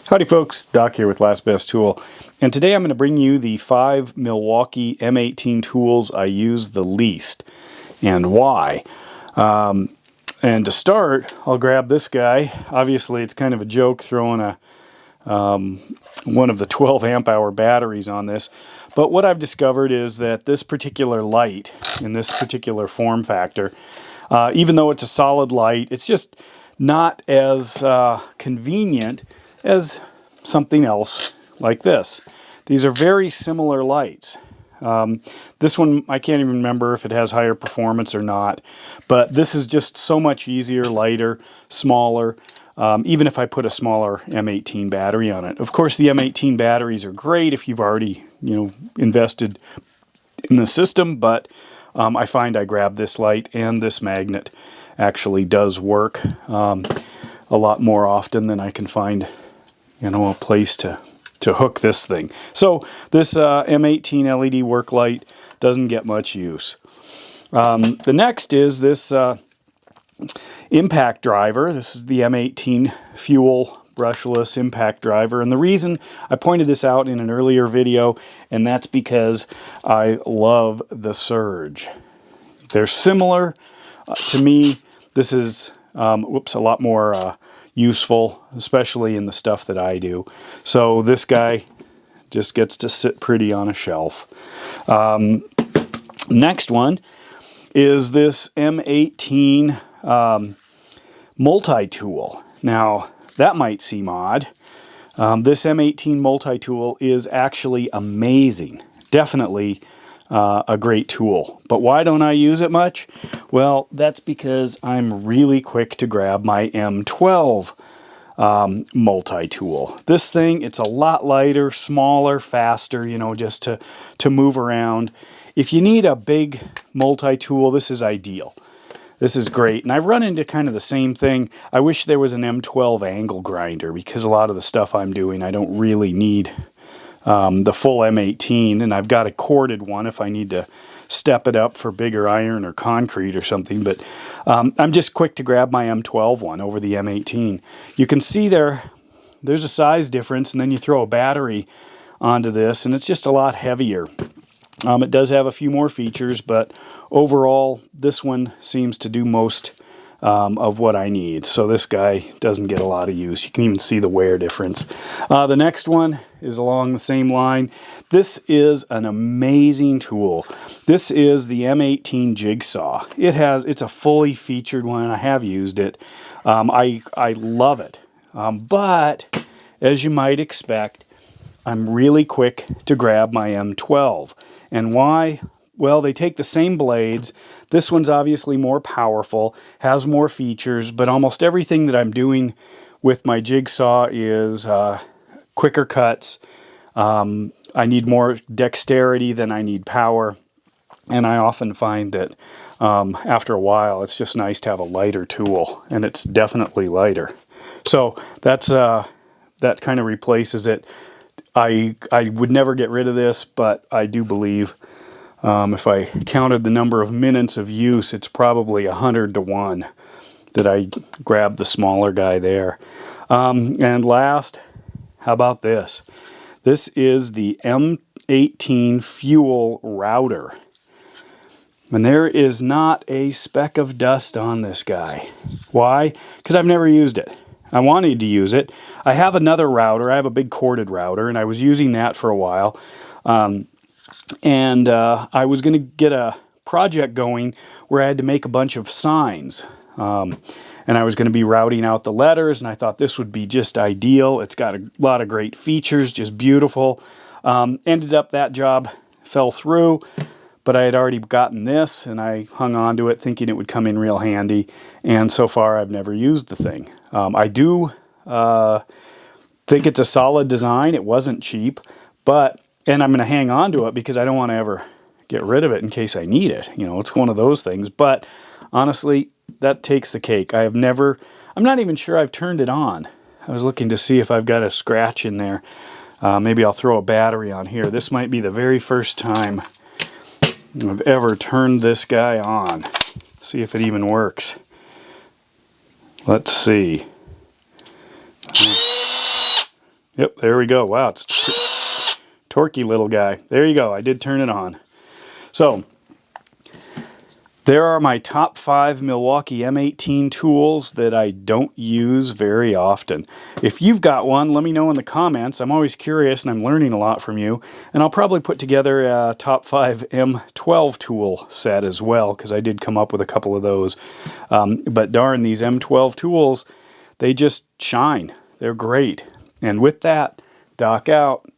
Howdy folks, Doc here with Last Best Tool, and today I'm going to bring you the 5 Milwaukee M18 tools I use the least, and why. And to start, I'll grab this guy. Obviously it's kind of a joke throwing one of the 12 amp hour batteries on this, but what I've discovered is that this particular light, in this particular form factor, even though it's a solid light, it's just not as convenient as something else like this. These are very similar lights. This one, I can't even remember if it has higher performance or not, but this is just so much easier, lighter, smaller, even if I put a smaller M18 battery on it. Of course, the M18 batteries are great if you've already, invested in the system, but I find I grab this light and this magnet actually does work a lot more often than I can find a place to hook this thing. So this M18 LED work light doesn't get much use. The next is this Impact Driver. This is the M18 Fuel brushless Impact Driver, and the reason I pointed this out in an earlier video, and that's because I love the surge. They're similar. To me, this is a lot more useful, especially in the stuff that I do. So this guy just gets to sit pretty on a shelf. Next one is this M18 Multitool. Now, that might seem odd. This M18 Multitool is actually amazing. Definitely a great tool. But why don't I use it much? Well, that's because I'm really quick to grab my M12 multi-tool. This thing, it's a lot lighter, smaller, faster, just to move around. If you need a big multi-tool, this is ideal. This is great. And I've run into kind of the same thing. I wish there was an M12 angle grinder, because a lot of the stuff I'm doing, I don't really need the full M18, and I've got a corded one if I need to step it up for bigger iron or concrete or something, but I'm just quick to grab my M12 one over the M18. You can see there's a size difference, and then you throw a battery onto this, and it's just a lot heavier. It does have a few more features, but overall, this one seems to do most of what I need. So this guy doesn't get a lot of use. You can even see the wear difference. The next one is along the same line. This is an amazing tool. This is the M18 Jigsaw. It's a fully featured one. I have used it. I love it. But as you might expect, I'm really quick to grab my M12. And why? Well, they take the same blades. This one's obviously more powerful, has more features, but almost everything that I'm doing with my Jigsaw is quicker cuts. I need more dexterity than I need power. And I often find that after a while, it's just nice to have a lighter tool, and it's definitely lighter. So that kind of replaces it. I would never get rid of this, but I do believe if I counted the number of minutes of use, it's probably 100 to 1 that I grabbed the smaller guy there. And last, how about this? This is the M18 Fuel Router. And there is not a speck of dust on this guy. Why? Because I've never used it. I wanted to use it. I have another router. I have a big corded router, and I was using that for a while. And I was going to get a project going where I had to make a bunch of signs. And I was going to be routing out the letters, and I thought this would be just ideal. It's got a lot of great features, just beautiful. Ended up that job fell through, but I had already gotten this, and I hung on to it thinking it would come in real handy. And so far, I've never used the thing. I do think it's a solid design. It wasn't cheap, and I'm going to hang on to it because I don't want to ever get rid of it in case I need it. It's one of those things. But honestly, that takes the cake. I'm not even sure I've turned it on. I was looking to see if I've got a scratch in there. Maybe I'll throw a battery on here. This might be the very first time I've ever turned this guy on. See if it even works. Let's see. Yep, there we go. Wow, it's torquey little guy. There you go. I did turn it on. So there are my top 5 Milwaukee M18 tools that I don't use very often. If you've got one, let me know in the comments. I'm always curious and I'm learning a lot from you. And I'll probably put together a top 5 M12 tool set as well, because I did come up with a couple of those. But darn, these M12 tools, they just shine. They're great. And with that, Doc out.